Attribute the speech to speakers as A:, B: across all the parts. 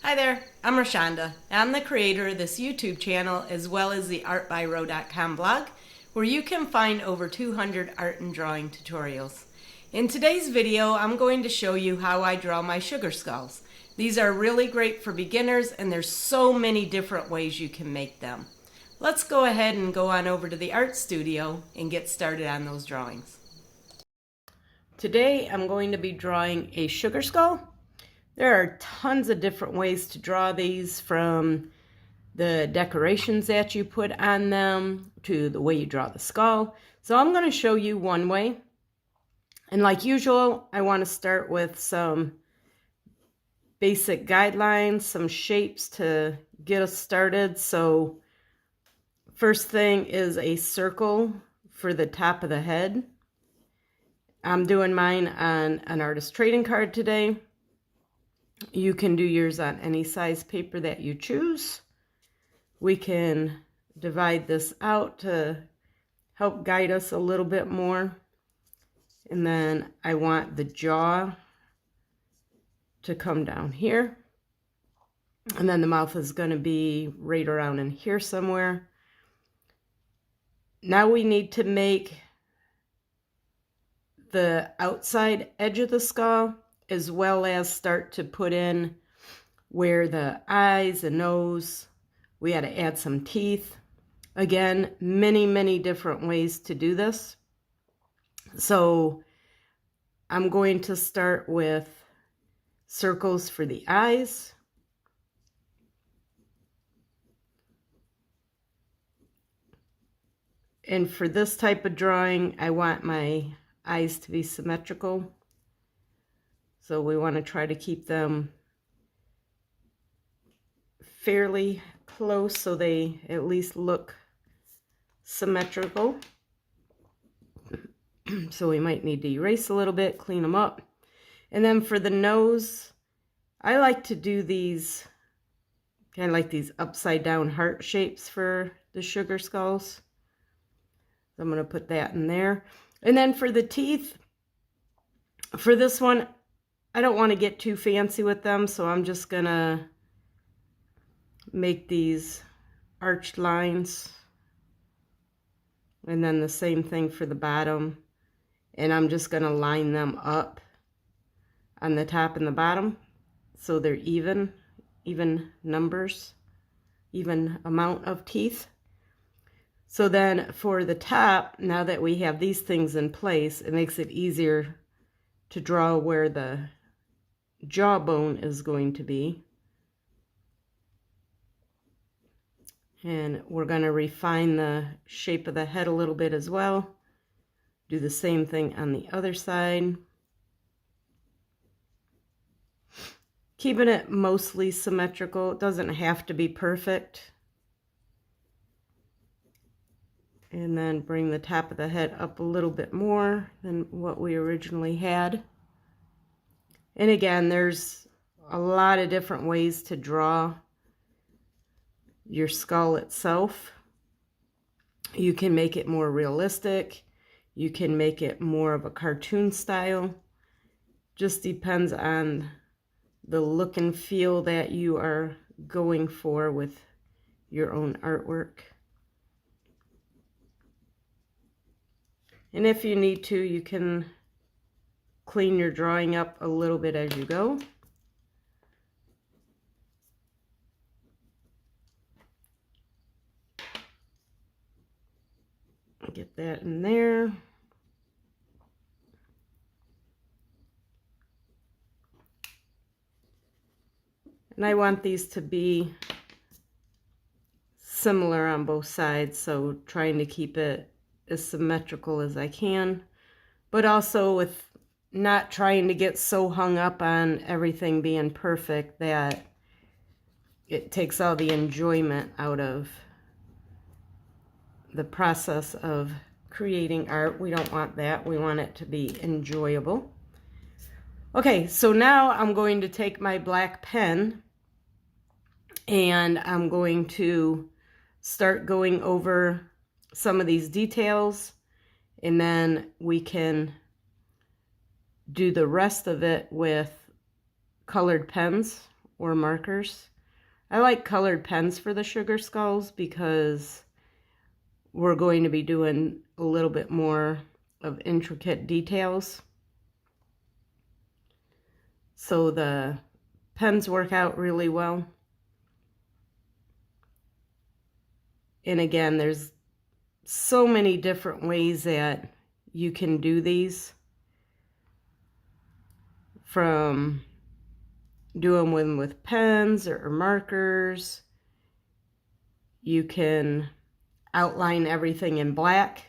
A: Hi there, I'm Rashonda. I'm the creator of this YouTube channel as well as the artbyro.com blog, where you can find over 200 art and drawing tutorials. In today's video, I'm going to show you how I draw my sugar skulls. These are really great for beginners, and there's so many different ways you can make them. Let's go ahead and go on over to the art studio and get started on those drawings. Today I'm going to be drawing a sugar skull. There are tons of different ways to draw these, from the decorations that you put on them to the way you draw the skull. So I'm going to show you one way. And like usual, I want to start with some basic guidelines, some shapes to get us started. So first thing is a circle for the top of the head. I'm doing mine on an artist trading card today. You can do yours on any size paper that you choose. We can divide this out to help guide us a little bit more. And then I want the jaw to come down here. And then the mouth is going to be right around in here somewhere. Now we need to make the outside edge of the skull, as well as start to put in where the eyes and nose. We had to add some teeth. Again, many different ways to do this. So I'm going to start with circles for the eyes. And for this type of drawing, I want my eyes to be symmetrical. So we want to try to keep them fairly close so they at least look symmetrical. So we might need to erase a little bit, clean them up. And then for the nose, I like to do these kind of like these upside down heart shapes for the sugar skulls. So I'm going to put that in there. And then for the teeth, for this one, I don't want to get too fancy with them, so I'm just gonna make these arched lines. And then the same thing for the bottom. And I'm just gonna line them up on the top and the bottom so they're even numbers, even amount of teeth. So then for the top, now that we have these things in place, it makes it easier to draw where the jawbone is going to be. And we're going to refine the shape of the head a little bit as well. Do the same thing on the other side. Keeping it mostly symmetrical. It doesn't have to be perfect. And then bring the top of the head up a little bit more than what we originally had. And again, there's a lot of different ways to draw your skull itself. You can make it more realistic. You can make it more of a cartoon style. Just depends on the look and feel that you are going for with your own artwork. And if you need to, you can clean your drawing up a little bit as you go. Get that in there. And I want these to be similar on both sides, so trying to keep it as symmetrical as I can, but also with not trying to get so hung up on everything being perfect that it takes all the enjoyment out of the process of creating art. We don't want that. We want it to be enjoyable. Okay, so now I'm going to take my black pen and I'm going to start going over some of these details, and then we can do the rest of it with colored pens or markers. I like colored pens for the sugar skulls because we're going to be doing a little bit more of intricate details. So the pens work out really well. And again, there's so many different ways that you can do these, from doing them with pens or markers. You can outline everything in black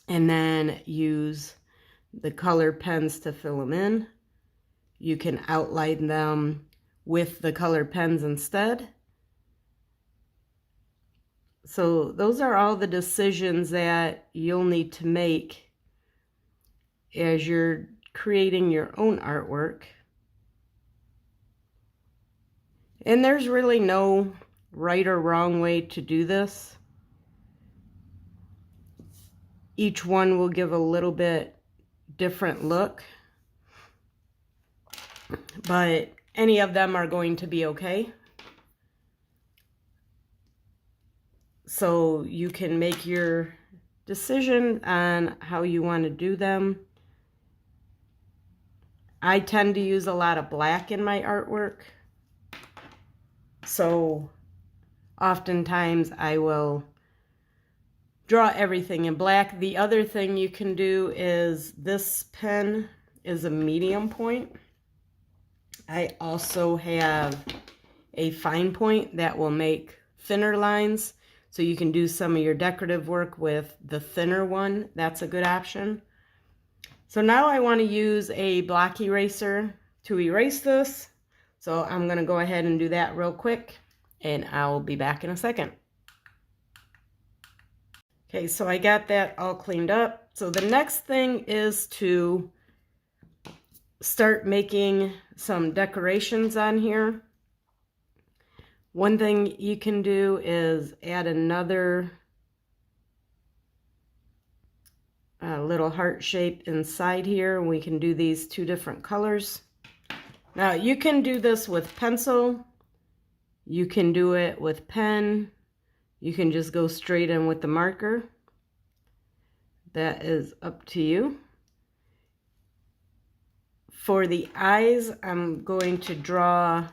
A: and then use the colored pens to fill them in. You can outline them with the colored pens instead. So those are all the decisions that you'll need to make as you're creating your own artwork. And there's really no right or wrong way to do this. Each one will give a little bit different look, but any of them are going to be okay. So you can make your decision on how you want to do them. I tend to use a lot of black in my artwork. So oftentimes I will draw everything in black. The other thing you can do is, this pen is a medium point. I also have a fine point that will make thinner lines. So you can do some of your decorative work with the thinner one. That's a good option. So now I want to use a block eraser to erase this. So I'm going to go ahead and do that real quick, and I'll be back in a second. Okay, so I got that all cleaned up. So the next thing is to start making some decorations on here. One thing you can do is add another little heart shape inside here. We can do these 2 different colors. Now you can do this with pencil, you can do it with pen, you can just go straight in with the marker. That is up to you. For the eyes, I'm going to draw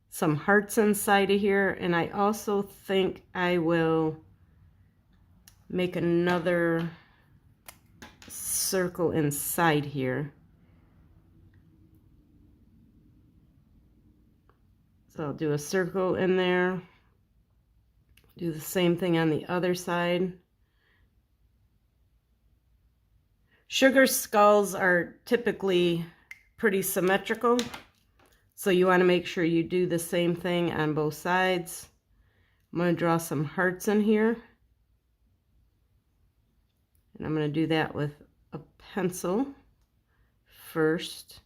A: some hearts inside of here, and I also think I will make another circle inside here. So I'll do a circle in there, do the same thing on the other side. Sugar skulls are typically pretty symmetrical, so you want to make sure you do the same thing on both sides. I'm going to draw some hearts in here, and I'm going to do that with a pencil first.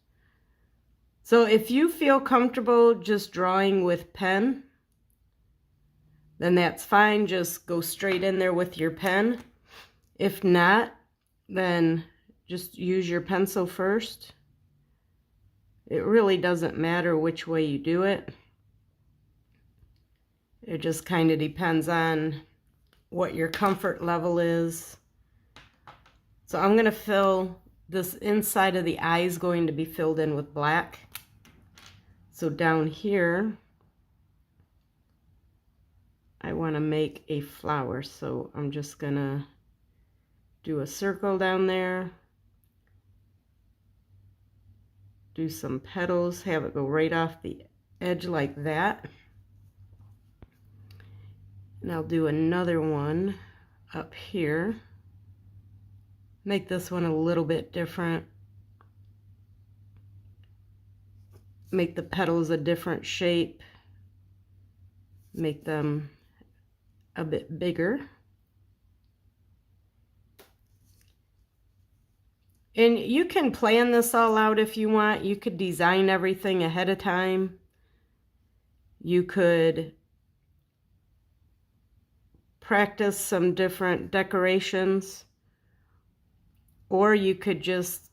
A: So if you feel comfortable just drawing with pen, then that's fine. Just go straight in there with your pen. If not, then just use your pencil first. It really doesn't matter which way you do it. It just kind of depends on what your comfort level is. So I'm going to fill this inside of the eye is going to be filled in with black. So down here, I want to make a flower. So I'm just going to do a circle down there. Do some petals, have it go right off the edge like that. And I'll do another one up here. Make this one a little bit different. Make the petals a different shape. Make them a bit bigger. And you can plan this all out if you want. You could design everything ahead of time. You could practice some different decorations. Or you could just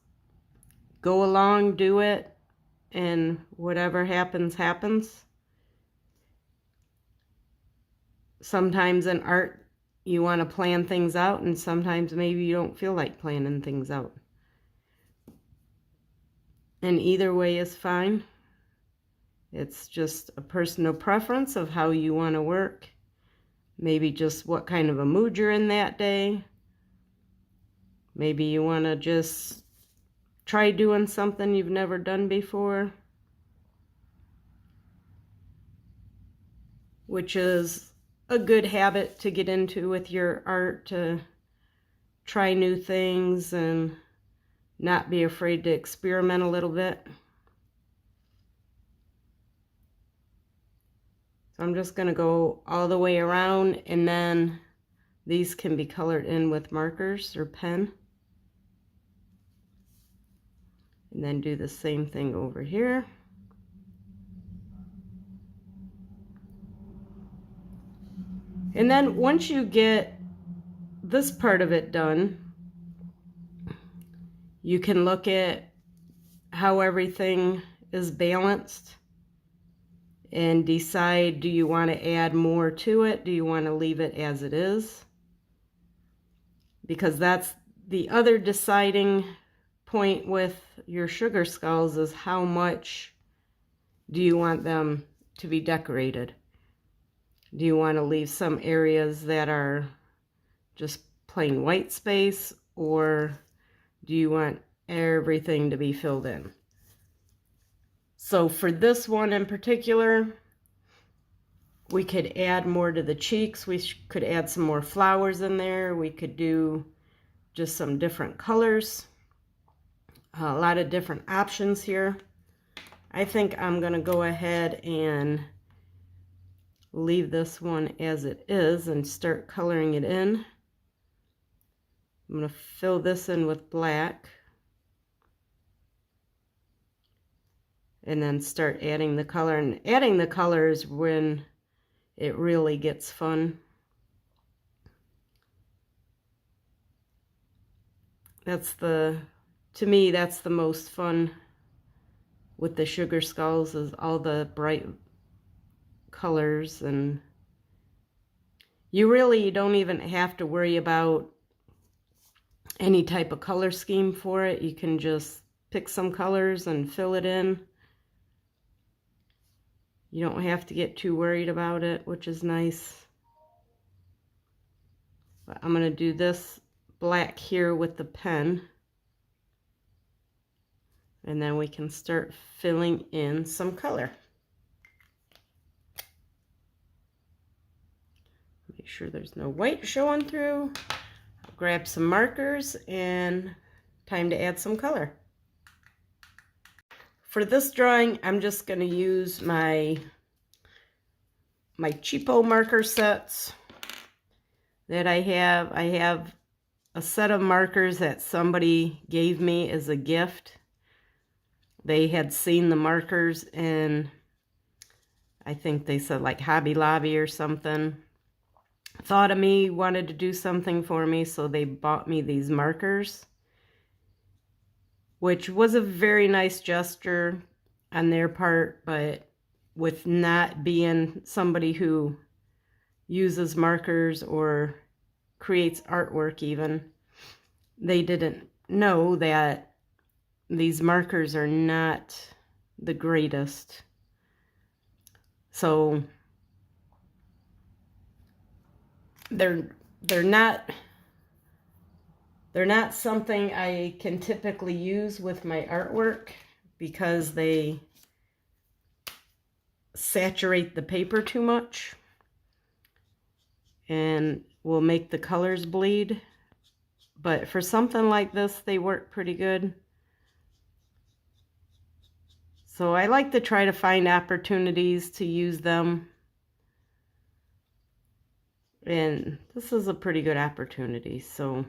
A: go along, do it, and whatever happens, happens. Sometimes in art, you want to plan things out, and sometimes maybe you don't feel like planning things out. And either way is fine. It's just a personal preference of how you want to work. Maybe just what kind of a mood you're in that day. Maybe you want to just try doing something you've never done before, which is a good habit to get into with your art, to try new things and not be afraid to experiment a little bit. So I'm just going to go all the way around, and then these can be colored in with markers or pen. And then do the same thing over here. And then once you get this part of it done, you can look at how everything is balanced and decide, do you want to add more to it? Do you want to leave it as it is? Because that's the other deciding point with your sugar skulls, is how much do you want them to be decorated? Do you want to leave some areas that are just plain white space, or do you want everything to be filled in? So for this one in particular, we could add more to the cheeks. We could add some more flowers in there. We could do just some different colors. A lot of different options here. I think I'm going to go ahead and leave this one as it is and start coloring it in. I'm going to fill this in with black. And then start adding the color. And adding the color is when it really gets fun. To me, that's the most fun with the sugar skulls, is all the bright colors. And you really don't even have to worry about any type of color scheme for it. You can just pick some colors and fill it in. You don't have to get too worried about it, which is nice. But I'm going to do this black here with the pen. And then we can start filling in some color. Make sure there's no white showing through. I'll grab some markers, and time to add some color. For this drawing, I'm just going to use my cheapo marker sets that I have. I have a set of markers that somebody gave me as a gift. They had seen the markers in, I think they said like Hobby Lobby or something. Thought of me, wanted to do something for me, so they bought me these markers, which was a very nice gesture on their part. But with not being somebody who uses markers or creates artwork even, they didn't know that these markers are not the greatest. So they're not something I can typically use with my artwork, because they saturate the paper too much and will make the colors bleed. But for something like this, they work pretty good. So I like to try to find opportunities to use them. And this is a pretty good opportunity, so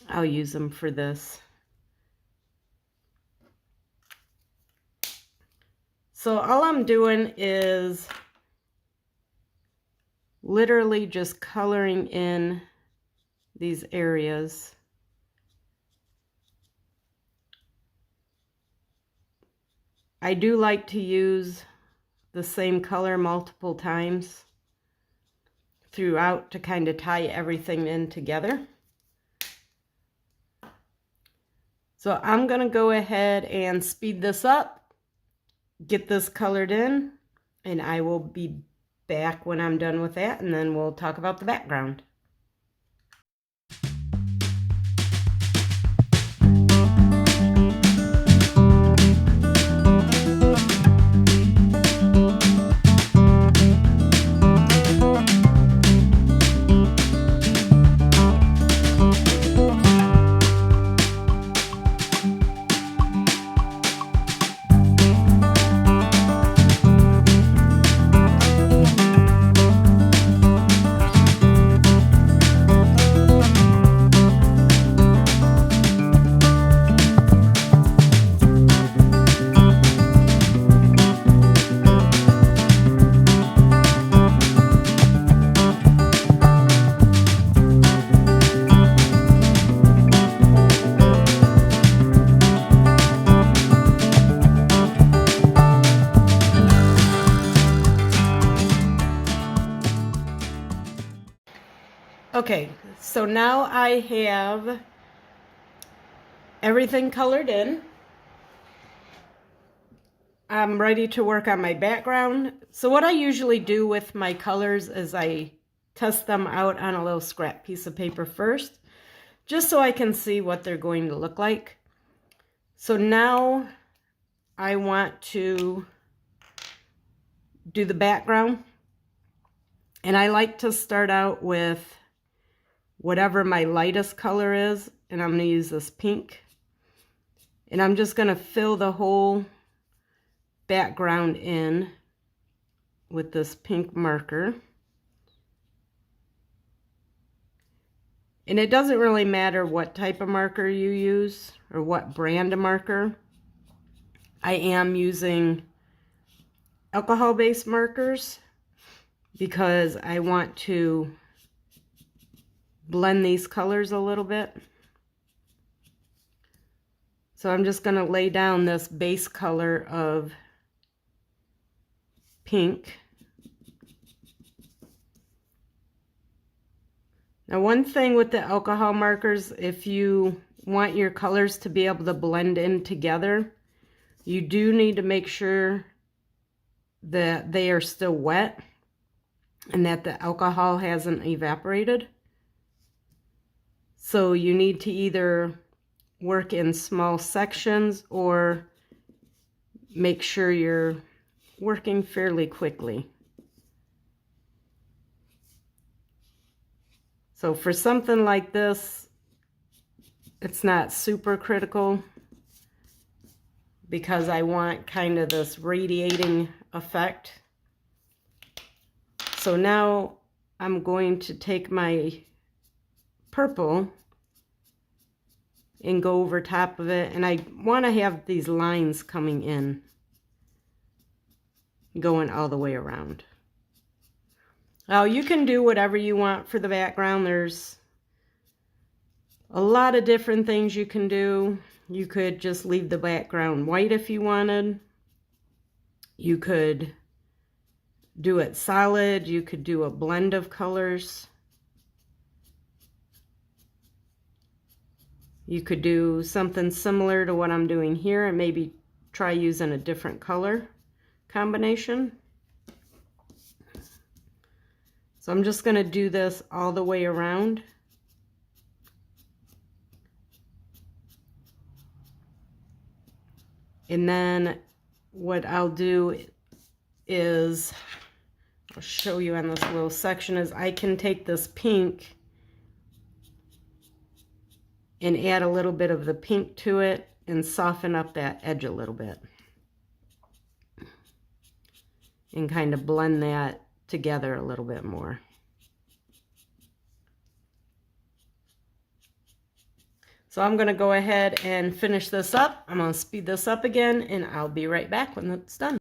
A: I'll use them for this. So all I'm doing is literally just coloring in these areas. I do like to use the same color multiple times throughout to kind of tie everything in together. So I'm going to go ahead and speed this up, get this colored in, and I will be back when I'm done with that, and then we'll talk about the background. Okay, so now I have everything colored in. I'm ready to work on my background. So what I usually do with my colors is I test them out on a little scrap piece of paper first, just so I can see what they're going to look like. So now I want to do the background, and I like to start out with whatever my lightest color is, and I'm going to use this pink, and I'm just going to fill the whole background in with this pink marker. And it doesn't really matter what type of marker you use or what brand of marker. I am using alcohol-based markers because I want to blend these colors a little bit. So I'm just going to lay down this base color of pink. Now, one thing with the alcohol markers, if you want your colors to be able to blend in together, you do need to make sure that they are still wet and that the alcohol hasn't evaporated. So you need to either work in small sections or make sure you're working fairly quickly. So for something like this, it's not super critical because I want kind of this radiating effect. So now I'm going to take my purple and go over top of it, and I want to have these lines coming in, going all the way around. Now you can do whatever you want for the background. There's a lot of different things you can do. You could just leave the background white if you wanted. You could do it solid. You could do a blend of colors. You could do something similar to what I'm doing here and maybe try using a different color combination. So I'm just going to do this all the way around. And then what I'll do is, I'll show you on this little section, is I can take this pink and add a little bit of the pink to it and soften up that edge a little bit. And kind of blend that together a little bit more. So I'm going to go ahead and finish this up. I'm going to speed this up again, and I'll be right back when it's done.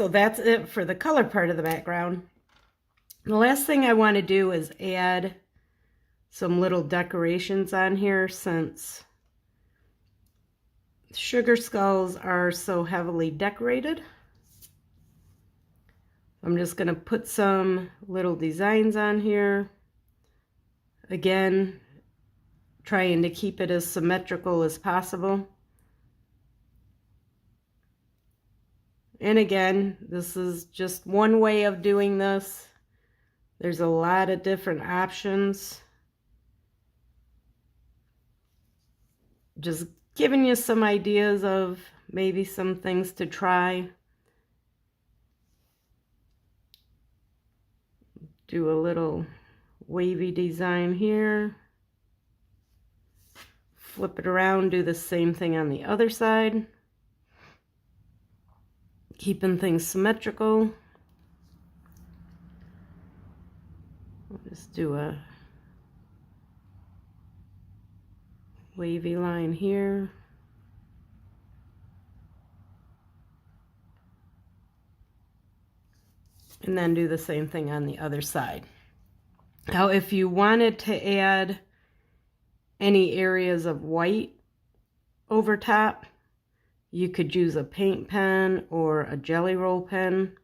A: So that's it for the color part of the background. The last thing I want to do is add some little decorations on here, since sugar skulls are so heavily decorated. I'm just going to put some little designs on here. Again, trying to keep it as symmetrical as possible. And again, this is just one way of doing this. There's a lot of different options. Just giving you some ideas of maybe some things to try. Do a little wavy design here. Flip it around, do the same thing on the other side. Keeping things symmetrical. I'll just do a wavy line here. And then do the same thing on the other side. Now, if you wanted to add any areas of white over top, you could use a paint pen or a jelly roll pen.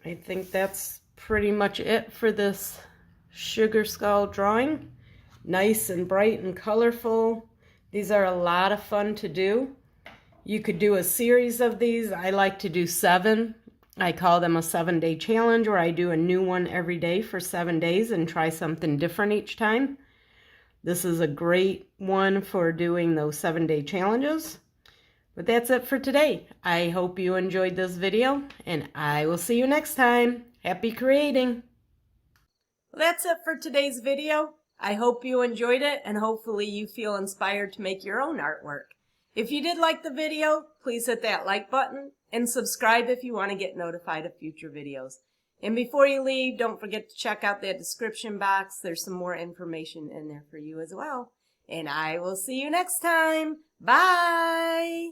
A: I think that's pretty much it for this sugar skull drawing. Nice and bright and colorful. These are a lot of fun to do. You could do a series of these. I like to do 7. I call them a 7-day challenge, where I do a new one every day for 7 days and try something different each time. This is a great one for doing those 7-day challenges. But that's it for today. I hope you enjoyed this video, and I will see you next time. Happy creating! Well, that's it for today's video. I hope you enjoyed it, and hopefully you feel inspired to make your own artwork. If you did like the video, please hit that like button and subscribe if you want to get notified of future videos. And before you leave, don't forget to check out that description box. There's some more information in there for you as well. And I will see you next time. Bye!